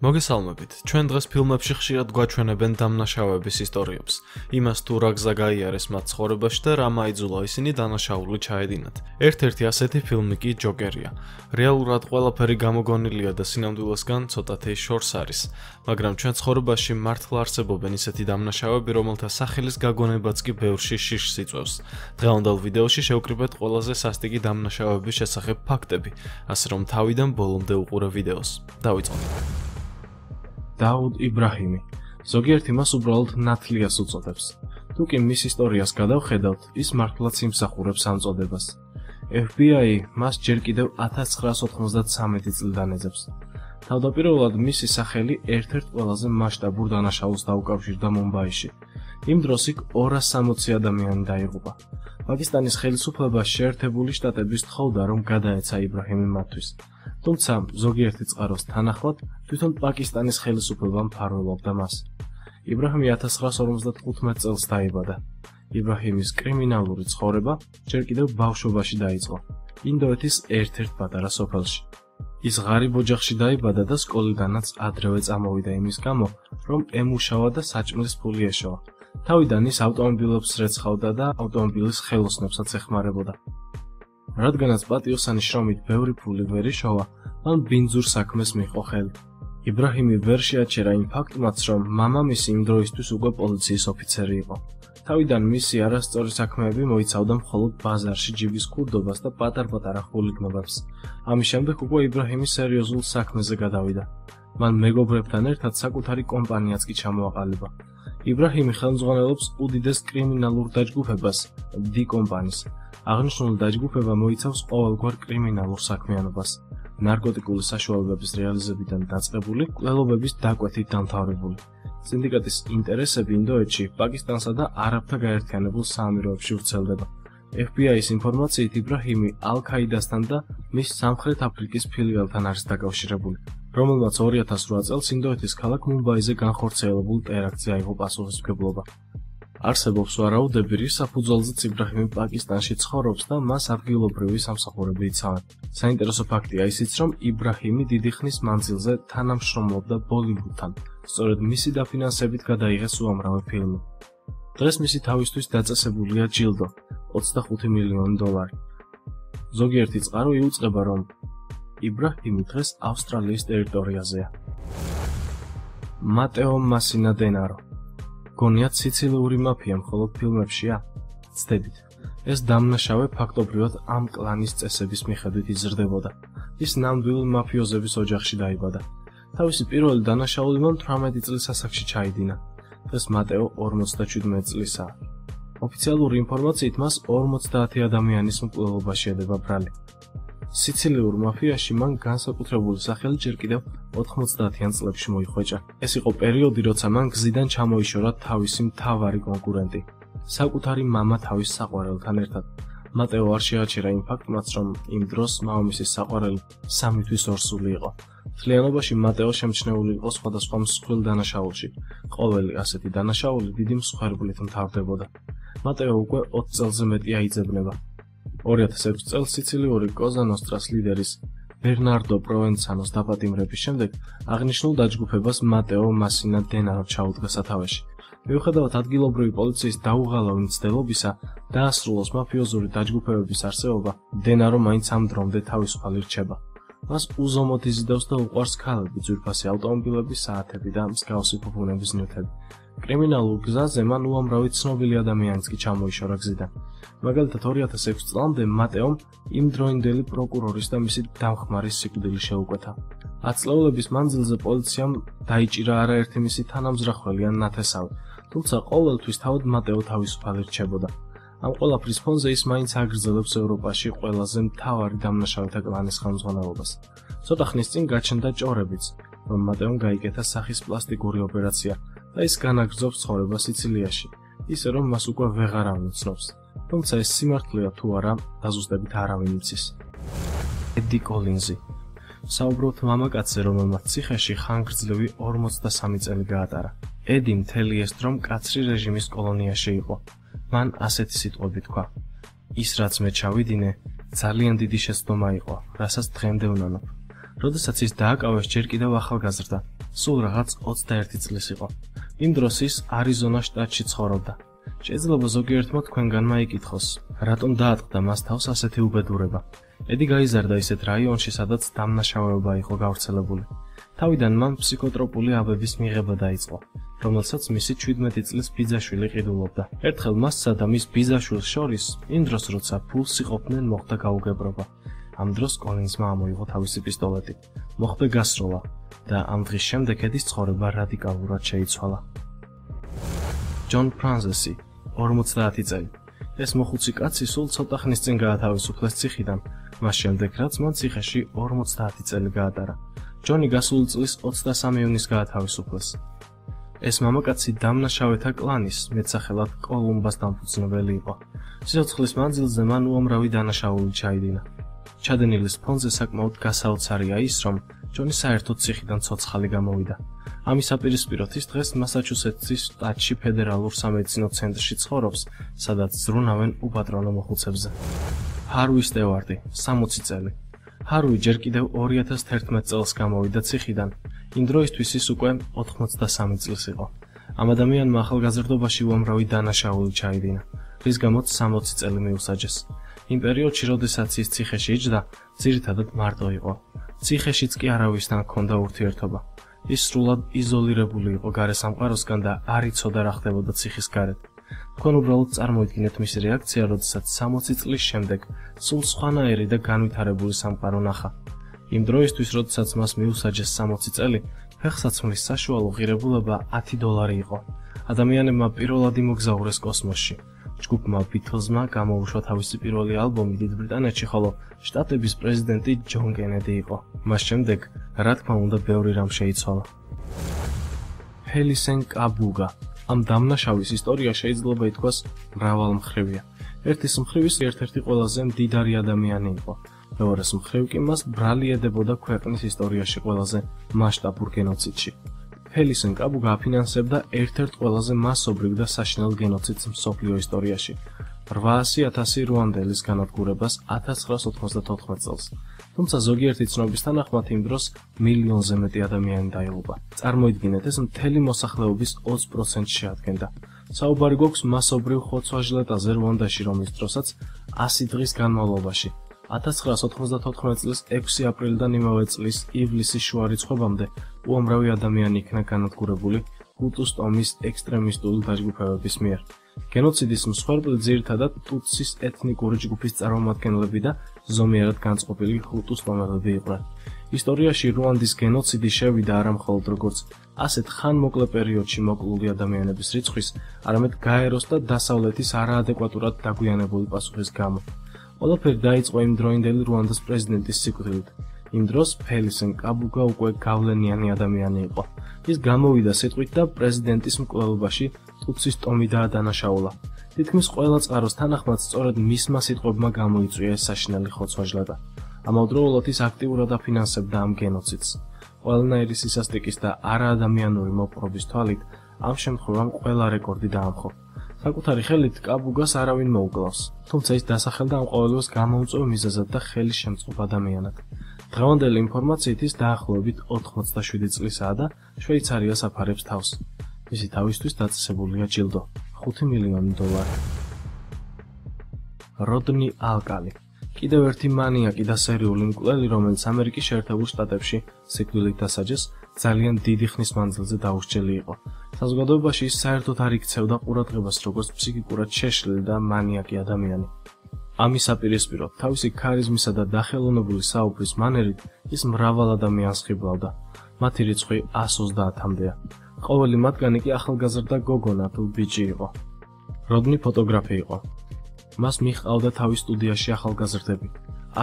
მოგესალმებით. ჩვენ დღეს ფილმებში ხშირად გვაჩვენებენ დამნაშავეების ისტორიებს. იმას თუ რა გზა გაიარეს მათ ცხოვრებაში და რა მაიძულა ისინი დანაშაული ჩაედინათ. ერთ-ერთი ასეთი ფილმი კი ჯოკერია. რეალურად ყველაფერი გამოგონილია და სინამდვილესგან ცოტათი შორს არის, მაგრამ ჩვენ ცხოვრებაში მართლა არსებობენ ისეთი დამნაშავეები, რომელთა სახელის გაგონებაც კი ბევრში შიშს იწვევს. დღევანდელ ვიდეოში შევკრიბეთ ყველაზე სასტიკი დამნაშავეების შესახებ ფაქტები, ასე რომ თავიდან ბოლომდე უყურე ვიდეოს. დავიწყოთ. დაუდ იბრაჰიმი. ზოგიერთი მას უბრალოდ ნათლიას უწოდებს. თუკი მის ისტორიას გადავხედავთ, ის მართლაც იმსახურებს ამ წოდებას. FBI მას ჯერ კიდევ 1993 წლიდან ეძებს. თავდაპირველად მისი სახელი ერთ-ერთ ყველაზე მასშტაბურ დანაშაულს დაუკავშირდა მუმბაიში. იმ დროს იქ 260 ადამიანი დაიღუპა. პაკისტანის ხელისუფლება შეერთებული შტატების თხოვდა, რომ გადაეცა იბრაჰიმი მათთვის. თუმცა ზოგიერთი წყაროს თანახმად თვითონ პაკისტანის ხელისუფლება მფარველობდა მას. იბრაჰიმი 1955 წელს დაიბადა. იბრაჰიმის კრიმინალური ცხოვრება ჯერ კიდევ ბავშვობაში დაიწყო, ინდოეთის ერთ-ერთ პატარა სოფელში. ის ღარიბ ოჯახში დაიბადა და სკოლიდანაც ადრევე წამოვიდა იმის გამო, რომ ემუშავა და საჭმლის ფული ეშოვა. თავიდან ის ავტომობილებს რეცხავდა და ავტომობილის ხელოსნებსაც ეხმარებოდა. რადგანაც პატიოსანი შრომით ბევრი ფული ვერ იშოვა, მან ბინძურ საქმეს მიჰყო ხელი. იბრაჰიმი ვერ შეაჩერა იმ ფაქტმაც, რომ მამამისი იმ დროისთვის უკვე პოლიციის ოფიცერი იყო. თავიდან მისი არასწორი საქმეები მოიცავდა მხოლოდ ბაზარში ჯიბის ქურდობას და პატარ-პატარა ხულიგნობებს. ამის შემდეგ უკვე იბრაჰიმი სერიოზულ საქმეზე გადავიდა. მან მეგობრებთან ერთად საკუთარი კომპანიაც კი ჩამოაყალიბა. იბრაჰიმი ხელმძღვანელობს უდიდეს კრიმინალურ დაჯგუფებას D კომპანიის. აღნიშნული დაჯგუფება მოიცავს ყოველგვარ კრიმინალურ საქმიანობას, ნარკოტიკული საშუალებების რეალიზებიდან დაწყებული მკვლელობების დაკვეთით დამთავრებული. სინდიკატის ინტერესები ინდოეთში, პაკისტანსა და არაბთა გაერთიანებულ საამიროებში ვრცელდება. FBI-ის ინფორმაციით იბრაჰიმი ალ-ქაიდასთან და მის სამხრეთ აფრიკის ფილიალთან არის დაკავშირებული, რომელმაც 2008 წელს ინდოეთის ქალაქ მუმბაიზე განხორციელებულ ტერაქტზე აიღო პასუხისმგებლობა. არსებობს ვარაუდები, რის საფუძველზეც იბრაჰიმი პაკისტანში ცხოვრობს და მას ადგილობრივი სამსახურები იცავენ. საინტერესო ფაქტია ისიც, რომ იბრაჰიმი დიდი ხნის მანძილზე თანამშრომლობდა ბოლივუდთან, სწორედ მისი დაფინანსებით გადაიღეს უამრავი ფილმი. დღეს მისი თავისთვის დაწესებულია ჯილდო, $25 მილიონი. ზოგიერთი წყარო იუწყება, რომ იბრაჰიმი დღეს ავსტრალიის ტერიტორიაზეა. მატეო მასინა დენარო. გონიათ სიცილიური მაფია მხოლოდ ფილმებშია? ცდებით. ეს დამნაშავე ფაქტობრივად ამ კლანის წესების მიხედვით იზრდებოდა. ის ნამდვილი მაფიოზების ოჯახში დაიბადა. თავისი პირველი დანაშაული მან 18 წლის ასაკში ჩაიდინა. დღეს მატეო 57 წლისაა. ოფიციალური ინფორმაციით მას 50 ადამიანის მკვლელობაში ედება ბრალი. სიცილიურ მაფიაში მან განსაკუთრებული სახელი ჯერ კიდევ 90-იან წლებში მოიხვეჭა. ეს იყო პერიოდი, როცა მან გზიდან ჩამოიშორა თავისი მთავარი კონკურენტი, საკუთარი მამა თავის საყვარელთან ერთად. მატეო არ შეაჩერა იმ ფაქტმაც, რომ იმ დროს მამამისის საყვარელი 3 თვის ორსული იყო. მთლიანობაში მატეო შემჩნეული იყო სხვადასხვა მსხვილ დანაშაულში. ყოველი ასეთი დანაშაული დიდი მსხვერპლით მთავრდებოდა. მატეო უკვე 20 წელზე მეტი აიძებნება. 2006 წელს სიცილიური კოზა ნოსტრას ლიდერის ბერნარდო პროვენცანოს დაპატიმრების შემდეგ აღნიშნულ დაჯგუფებას მატეო მასინა დენარო ჩაუდგა სათავეში. მიუხედავად ადგილობრივი პოლიციის დაუღალავი მცდელობისა, დაასრულოს მაფიოზური დაჯგუფებების არსებობა, დენარო მაინც ამ დრომდე თავისუფალი რჩება. მას უზომოდ იზიდავს და უყვარს ქალები, ძვირფასი ავტომობილები, საათები და მსგავსი ფუფუნების ნივთები. კრიმინალურ გზაზე მან უამრავი ცნობილი ადამიანიც კი ჩამოიშორა გზიდან. მაგალითად 2006 წლამდე მატეომ იმდროინდელი პროკურორის და მისი დამხმარის სიკვდილი შეუკვეთა. 10 წლეულების მანძილზე პოლიციამ დაიჭირა არაერთი მისი თანამზრახველი ან ნათესავი, თუმცა ყოველთვის თავად მატეო თავისუფალი რჩებოდა. ამ ყველაფრის ფონზე ის მაინც აგრძელებს ევროპაში ყველაზე მთავარი დამნაშავეთა კლანის ხელმძღვანელობას. ცოტა ხნის წინ გაჩნდა ჭორებიც, რომ მატეომ გაიკეთა სახის პლასტიკური ოპერაცია და ის განაგრძობს ცხოვრება სიცილიაში, ისე რომ მას უკვე ვეღარავინ ცნობს. თუმცა ეს სიმართლეა თუ არა, დაზუსტებით არავინ იცის. ედი კოლინზი. საუბრობთ მამაკაცზე, რომელმაც ციხეში ხანგრძლივი 43 წელი გაატარა. ედი მთელი ეს დრო მკაცრი რეჟიმის კოლონიაში იყო. მან ასეთი სიტყვები თქვა: ის რაც მე ჩავიდინე, ძალიან დიდი შეცდომა იყო, რასაც დღემდე ვნანობ. როდესაც ის დააკავეს ჯერ კიდევ ახალგაზრდა, სულ რაღაც 21 წლის იყო. იმ დროს ის არიზონას შტატში ცხოვრობდა. შეიძლება ზოგიერთმა თქვენგან მაიკითხოს, რატომ დაატყდა მას თავს ასეთი უბედურება. ედი გაიზარდა ისეთ რაიონში, სადაც დამნაშავეობა იყო გავრცელებული. თავიდან მან ფსიქოტროპული აბების მიღება დაიწყო, რომელსაც მისი 17 წლის ბიძაშვილი ყიდულობდა. ერთხელ მასსა და მის ბიძაშვილს შორის, იმ დროს როცა ფულს იყოფდნენ, მოხდა გაუგებრობა. ამ დროს კოლინზმა ამოიღო თავისი პისტოლეტი, მოხდა გასროლა და ამ დღის შემდეგ ედის ცხოვრება რადიკალურად შეიცვალა. ჯონ ფრანზესი, 50 წელი. ეს მოხუცი კაცი სულ ცოტა ხნის წინ გაათავისუფლეს ციხიდან, მას შემდეგ რაც მან ციხეში 50 წელი გაატარა. ჯონი გასული წლის 23 ივნისს გაათავისუფლეს. ეს მამაკაცი დამნაშავეთა კლანის, მეტსახელად კოლუმბას დამფუძნებელი იყო. სიცოცხლის მანძილზე მან უამრავი დანაშაული ჩაიდინა. ჩადენილის ფონზე საკმაოდ გასაოცარია ის, რომ ჯონი საერთოდ ციხიდან ცოცხალი გამოვიდა. ამის საპირისპიროდ ის დღეს მასაჩუსეტსის შტატში ფედერალურ სამედიცინო ცენტრში ცხოვრობს, სადაც ზრუნავენ უპატრონო მოხუცებზე. ჰარვი სტევარტი, 60 წელი. ჰარვი ჯერ კიდევ 2011 წელს გამოვიდა ციხიდან. იმ დროისთვის ის უკვე 83 წლის იყო. ამ ადამიანმა ახალგაზრდობაში უამრავი დანაშაული ჩაიდინა, რის გამოც 60 წელი მიუსაჯეს. იმ პერიოდში, როდესაც ის ციხეში იჯდა, ძირითადად მარტო იყო. ციხეშიც კი არავისთან ჰქონდა ურთიერთობა. ის სრულად იზოლირებული იყო გარე სამყაროსგან და არ იცოდა რა ხდებოდა ციხის გარეთ. თქვენ უბრალოდ წარმოიდგინეთ მისი რეაქცია, როდესაც 60 წლის შემდეგ სულ სხვანაირი და განვითარებული სამყარო ნახა. იმ დროისთვის, როდესაც მას მიუსაჯეს 60 წელი, ფეხსაცმლის საშუალო ღირებულება $10 იყო. ადამიანებმა პირველად იმოგზაურეს კოსმოსში. ჯგუფმა ბითლზმა გამოუშვა თავისი პირველი ალბომი დიდ ბრიტანეთში, ხოლო შტატების პრეზიდენტი ჯონ კენედი იყო. მას შემდეგ, რა თქმა უნდა, ბევრი რამ შეიცვალა. ჰელისენ კაბუგა. ამ დამნაშავის ისტორია შეიძლება ითქვას მრავალმხრივია. ერთის მხრივ ის ერთ-ერთი ყველაზე მდიდარი ადამიანი იყო. მეორეს მხრივ კი მას ბრალი ედებოდა ქვეყნის ისტორიაში ყველაზე მასშტაბურ გენოციდში. ჰელისენ კაბუგა აფინანსებდა ერთ-ერთ ყველაზე მასობრივ და საშინელ გენოციდს მსოფლიო ისტორიაში. 800,000 რუანდელის განადგურებას 1994 წელს. თუმცა ზოგიერთი ცნობის თანახმად იმ დროს მილიონზე მეტი ადამიანი დაიღუპა. წარმოიდგინეთ, ეს მთელი მოსახლეობის 20%-ს შეადგენდა. საუბარი გვაქვს მასობრივ ხოცვა-ჟლეტაზე რუანდაში, რომლის დროსაც 100 დღის განმავლობაში 1994 წლის 6 აპრილიდან იმავე წლის ივლისის შუა რიცხვებამდე უამრავი ადამიანი იქნა განადგურებული ჰუტუს ტომის ექსტრემისტული დაჯგუფებების მიერ. გენოციდის მსხვერპლი ძირითადად ტუტსის ეთნიკური ჯგუფის წარმომადგენლები და ზომიერად განწყობილი ჰუტუს ტომელები იყვნენ. ისტორიაში რუანდის გენოციდი შევიდა არა მხოლოდ როგორც ასეთ ხანმოკლე პერიოდში მოკლული ადამიანების რიცხვის, არამედ გაეროს და დასავლეთის არაადეკვატურად დაგვიანებული პასუხის გამო. ყველაფერი დაიწყო იმ დროინდელი რუანდის პრეზიდენტის სიკვდილით. იმ დროს ჰელისენ კაბუგა უკვე გავლენიანი ადამიანი იყო. ის გამოვიდა სიტყვით და პრეზიდენტის მკვლელობაში ტუტსის ტომი დაადანაშაულა. თითქმის ყველა წყაროს თანახმად სწორედ მისმა სიტყვებმა გამოიწვია ეს საშინელი ხოცვა-ჟლეტა. ამავდროულად ის აქტიურად აფინანსებდა ამ გენოციდს. ყველანაირი სისასტიკის და არაადამიანური მოპყრობის თვალით ამ შემთხვევამ ყველა რეკორდი დაამხო. საკუთარი ხელით კაბუგას არავინ მოუკლავს, თუმცა ის დასახელდა ამ ყოველივეს გამოუწვევ მიზეზად და ხელის შემწყობ ადამიანად. დღევანდელი ინფორმაციით ის დაახლოებით 87 წლისაა და შვეიცარიას აფარებს თავს. მისი თავისთვის დაწესებულია ჯილდო $5 მილიონი. როდნი ალკალი, კიდევ ერთი მანიაკი და სერიული მკვლელი, რომელიც ამერიკის შეერთებულ შტატებში სიკვდილით დასაჯეს, ძალიან დიდი ხნის მანძილზე დაუსჯელი იყო. საზოგადოებაში ის საერთოდ არ იქცევდა ყურადღებას როგორც ფსიქიკურად შეშლილი და მანიაკი ადამიანი. ამის საპირისპიროდ, თავისი ქარიზმისა და დახელოვნებული საუბრის მანერით ის მრავალ ადამიანს ხიბლავდა. მათი რიცხვი 130-მდეა. ყოველი მათგანი კი ახალგაზრდა გოგონა თუ ბიჭი იყო. როდნი ფოტოგრაფი იყო. მას მიჰყავდა თავის სტუდიაში ახალგაზრდები.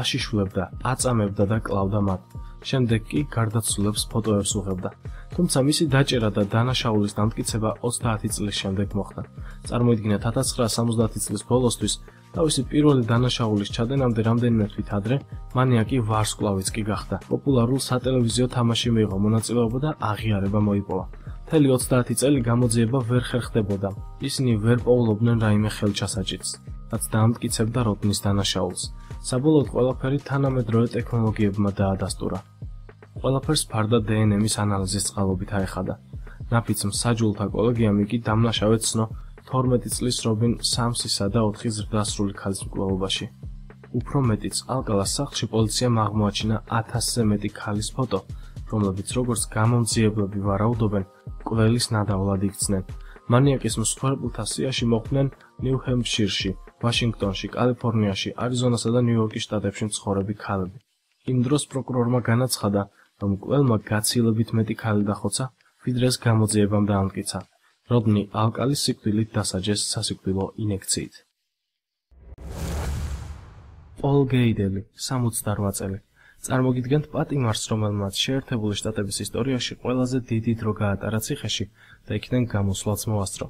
აშიშვლებდა, აწამებდა და კლავდა მათ. შემდეგ კი გარდაცვლილებს ფოტოებს უღებდა. თუმცა მისი დაჭერა და დანაშაულის დამტკიცება 30 წლის შემდეგ მოხდა. წარმოიდგინეთ 1970 წლის ბოლოსთვის თავისი პირველი დანაშაულის ჩადენამდე რამდენიმე თვით ადრე მანიაკი ვარსკვლავიც კი გახდა. პოპულარულ სატელევიზიო თამაში მიიღო მონაწილეობა და აღიარება მოიპოვა. მთელი 30 წელი გამოძიება ვერ ხერხდებოდა. ისინი ვერ პოულობდნენ რაიმე ხელჩასაჭირს, რაც დაამტკიცებდა როდნის დანაშაულს. საბოლოოდ ყველაფერი თანამედროვე ტექნოლოგიებმა დაადასტურა. ყველაფერს ფარდა დნმ-ის ანალიზის წყალობით აეხადა. ნაფიც მსაჯულთა კოლეგიამ იგი დამნაშავედ ცნო 12 წლის რობინ სამსისა და 4 ზრდასრული ქალის მკვლელობაში. უფრო მეტიც, ალკალას სახლში პოლიციამ აღმოაჩინა 1000-ზე მეტი ქალის ფოტო, რომლებიც როგორც გამომძიებლები ვარაუდობენ, მკვლელის ნადავლად იქცნენ. მანიაკის მსხვერპლთა სიაში მოხვდნენ ნიუ-ჰემფშირში, ვაშინგტონში, კალიფორნიაში, არიზონასა და ნიუ-იორკის შტატებში მცხოვრები ქალები. იმ დროს პროკურორმა განაცხადა, რომ მკვლელმა გაცილებით მეტი ქალი დახოცა, ვიდრე ეს გამოძიებამ დაამტკიცა. როდნი ალკალის სიკვდილით დასაჯეს სასიკვდილო ინექციით. პოლ გეიდელი, 68 წელი. წარმოგიდგენთ პატიმარს, რომელმაც შეერთებული შტატების ისტორიაში ყველაზე დიდი დრო გაატარა ციხეში და იქიდან გამოსვლაც მოასწრო.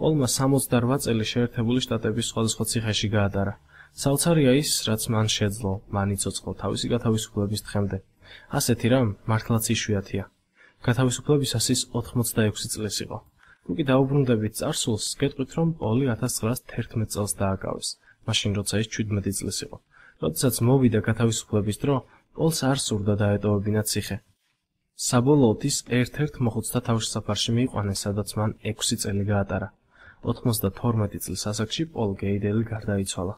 პოლმა 68 წელი შეერთებული შტატების სხვადასხვა ციხეში გაატარა. საოცარია ის, რაც მან შეძლო, მან იცოცხლო თავისი გათავისუფლების დღემდე. ასეთი რამ მართლაც იშვიათია. გათავისუფლებისას ის 86 წლის იყო. უკვე დაუბრუნდებით წარსულს, გეტყვით, რომ პოლი 1911 წელს დააკავეს, მაშინ როცა ის 17 წლის იყო. როდესაც მოვიდა გათავისუფლების დრო, პოლს არ სურდა დაეტოვებინა ციხე. საბოლოოდ ის ერთ-ერთ მოხუცთა თავშესაფარში მიიყვანეს, სადაც მან 6 წელი გაატარა. 92 წლის ასაკში პოლ გეიდელი გარდაიცვალა.